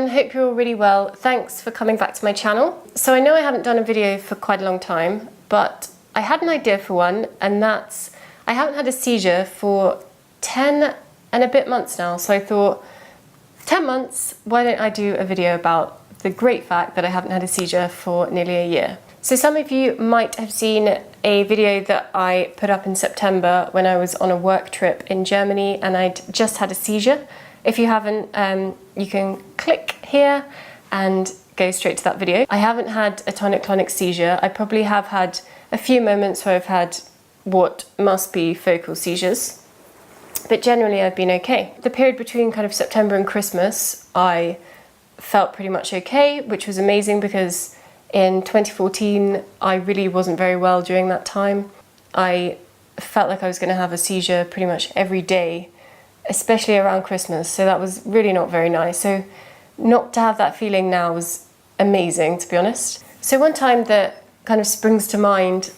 everyone, hope you're all really well. Thanks for coming back to my channel. So I know I haven't done a video for quite a long time, but I had an idea for one, and that's I haven't had a seizure for 10 and a bit months now. So I thought, 10 months, why don't I do a video about the great fact that I haven't had a seizure for nearly a year. So some of you might have seen a video that I put up in September when I was on a work trip in Germany and I'd just had a seizure. If you haven't, you can click here and go straight to that video. I haven't had a tonic-clonic seizure. I probably have had a few moments where I've had what must be focal seizures, but generally I've been okay. The period between kind of September and Christmas, I felt pretty much okay, which was amazing because in 2014, I really wasn't very well during that time. I felt like I was going to have a seizure pretty much every day, especially around Christmas, so that was really not very nice. So not to have that feeling now was amazing, to be honest. So one time that kind of springs to mind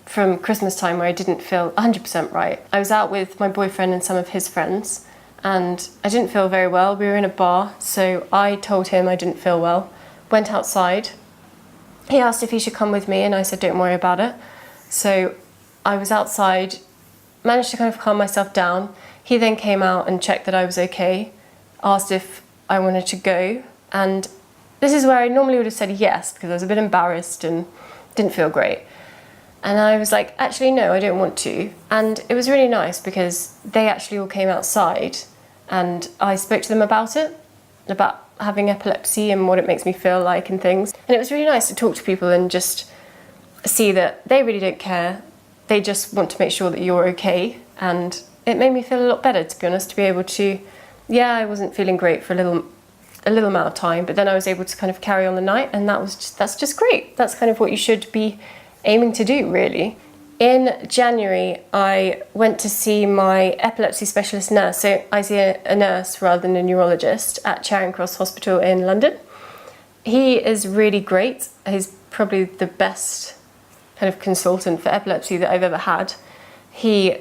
from Christmas time where I didn't feel 100% right. I was out with my boyfriend and some of his friends, and I didn't feel very well. We were in a bar, so I told him I didn't feel well, went outside. He asked if he should come with me, and I said, don't worry about it. So I was outside, managed to kind of calm myself down. He then came out and checked that I was okay, asked if I wanted to go. And this is where I normally would have said yes, because I was a bit embarrassed and didn't feel great. And I was like, actually, no, I don't want to. And it was really nice because they actually all came outside and I spoke to them about it, about having epilepsy and what it makes me feel like and things. And it was really nice to talk to people and just see that they really don't care. They just want to make sure that you're okay. And it made me feel a lot better, to be honest, to be able to, yeah, I wasn't feeling great for a little amount of time, but then I was able to kind of carry on the night, and that's just great. That's kind of what you should be aiming to do, really. In January, I went to see my epilepsy specialist nurse. So I see a nurse rather than a neurologist at Charing Cross Hospital in London. He is really great. He's probably the best kind of consultant for epilepsy that I've ever had. He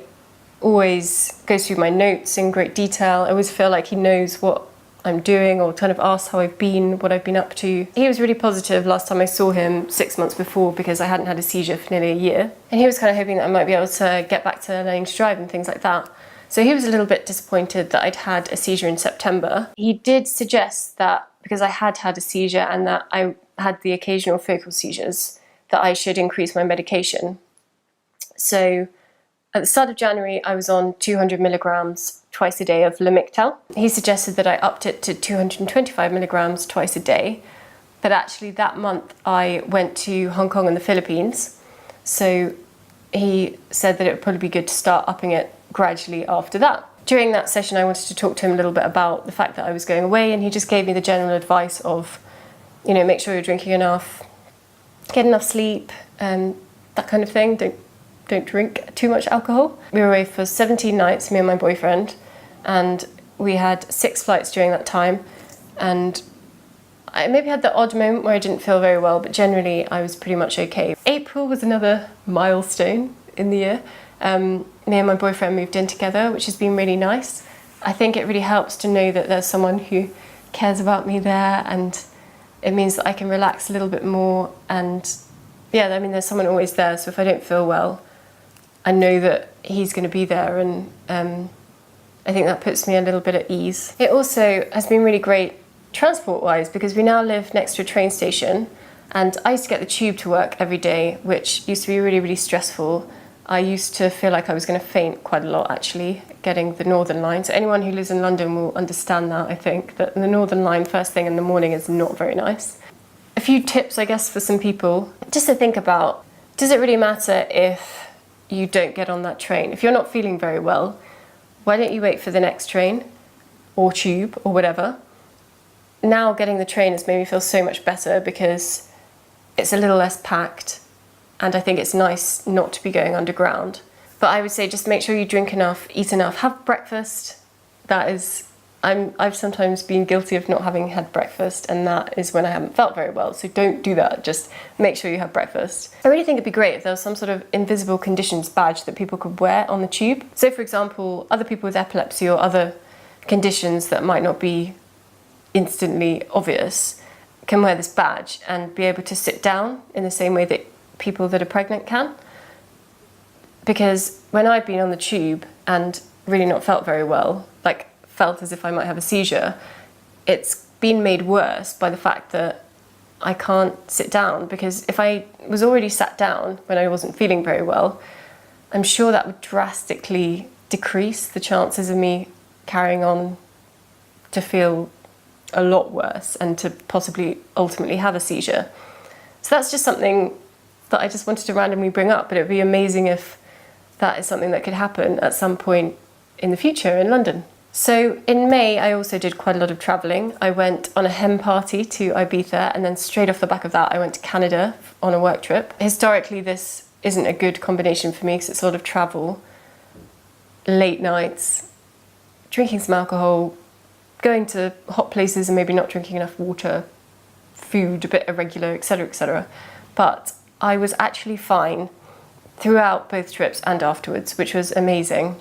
always goes through my notes in great detail. I always feel like he knows what I'm doing, or kind of asks how I've been, what I've been up to. He was really positive last time I saw him 6 months before, because I hadn't had a seizure for nearly a year. And he was kind of hoping that I might be able to get back to learning to drive and things like that. So he was a little bit disappointed that I'd had a seizure in September. He did suggest that because I had had a seizure and that I had the occasional focal seizures, that I should increase my medication. So at the start of January, I was on 200 milligrams twice a day of Lamictal. He suggested that I upped it to 225 milligrams twice a day. But actually that month I went to Hong Kong and the Philippines. So he said that it would probably be good to start upping it gradually after that. During that session, I wanted to talk to him a little bit about the fact that I was going away, and he just gave me the general advice of, you know, make sure you're drinking enough, get enough sleep, that kind of thing. Don't drink too much alcohol. We were away for 17 nights, me and my boyfriend, and we had 6 flights during that time. And I maybe had the odd moment where I didn't feel very well, but generally I was pretty much okay. April was another milestone in the year. Me and my boyfriend moved in together, which has been really nice. I think it really helps to know that there's someone who cares about me there, and it means that I can relax a little bit more. And yeah, I mean, there's someone always there, so if I don't feel well, I know that he's going to be there, and I think that puts me a little bit at ease. It also has been really great transport-wise, because we now live next to a train station, and I used to get the tube to work every day, which used to be really, really stressful. I used to feel like I was going to faint quite a lot, actually, getting the Northern Line. So anyone who lives in London will understand that, I think, that the Northern Line first thing in the morning is not very nice. A few tips, I guess, for some people, just to think about. Does it really matter if you don't get on that train? If you're not feeling very well, why don't you wait for the next train or tube or whatever? Now getting the train has made me feel so much better because it's a little less packed, and I think it's nice not to be going underground. But I would say just make sure you drink enough, eat enough, have breakfast. That is, I've sometimes been guilty of not having had breakfast, and that is when I haven't felt very well. So don't do that, just make sure you have breakfast. I really think it'd be great if there was some sort of invisible conditions badge that people could wear on the tube. So for example, other people with epilepsy or other conditions that might not be instantly obvious can wear this badge and be able to sit down in the same way that people that are pregnant can. Because when I've been on the tube and really not felt very well, like felt as if I might have a seizure, it's been made worse by the fact that I can't sit down, because if I was already sat down when I wasn't feeling very well, I'm sure that would drastically decrease the chances of me carrying on to feel a lot worse and to possibly ultimately have a seizure. So that's just something that I just wanted to randomly bring up, but it would be amazing if that is something that could happen at some point in the future in London. So in May, I also did quite a lot of traveling. I went on a hen party to Ibiza, and then straight off the back of that, I went to Canada on a work trip. Historically, this isn't a good combination for me because it's a lot of travel, late nights, drinking some alcohol, going to hot places and maybe not drinking enough water, food a bit irregular, etc., etc. But I was actually fine throughout both trips and afterwards, which was amazing.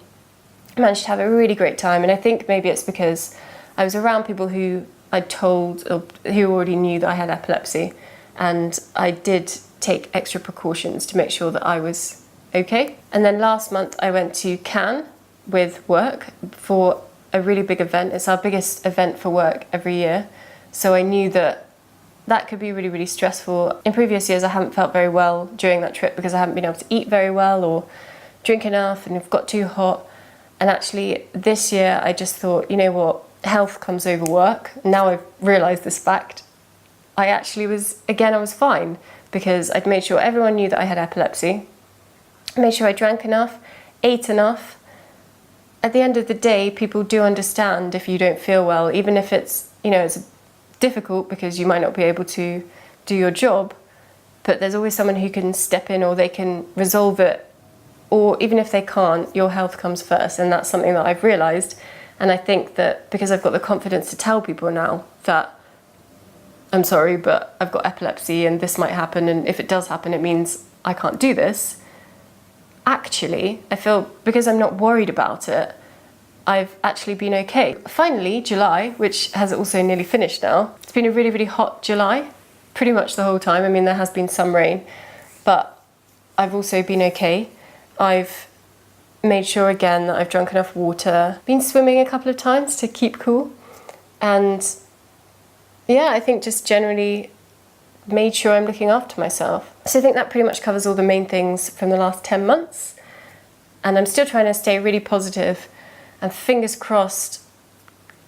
I managed to have a really great time, and I think maybe it's because I was around people who I'd told, or who already knew that I had epilepsy, and I did take extra precautions to make sure that I was okay. And then last month I went to Cannes with work for a really big event. It's our biggest event for work every year, so I knew that that could be really, really stressful. In previous years I haven't felt very well during that trip because I haven't been able to eat very well or drink enough, and it got too hot. And actually this year I just thought, you know what, health comes over work. Now I've realised this fact. I actually was, again, I was fine because I'd made sure everyone knew that I had epilepsy. I made sure I drank enough, ate enough. At the end of the day, people do understand if you don't feel well, even if it's, you know, it's difficult because you might not be able to do your job, but there's always someone who can step in, or they can resolve it. Or even if they can't, your health comes first, and that's something that I've realised. And I think that because I've got the confidence to tell people now that I'm sorry, but I've got epilepsy and this might happen, and if it does happen, it means I can't do this. Actually, I feel because I'm not worried about it, I've actually been okay. Finally, July, which has also nearly finished now. It's been a really, really hot July, pretty much the whole time. I mean, there has been some rain, but I've also been okay. I've made sure again that I've drunk enough water, been swimming a couple of times to keep cool, and yeah, I think just generally made sure I'm looking after myself. So I think that pretty much covers all the main things from the last 10 months, and I'm still trying to stay really positive, and fingers crossed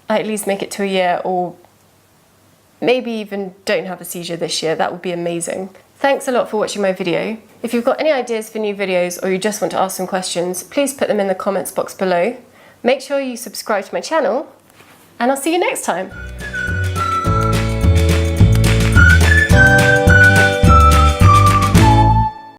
I at least make it to a year, or maybe even don't have a seizure this year. That would be amazing. Thanks a lot for watching my video. If you've got any ideas for new videos, or you just want to ask some questions, please put them in the comments box below. Make sure you subscribe to my channel, and I'll see you next time.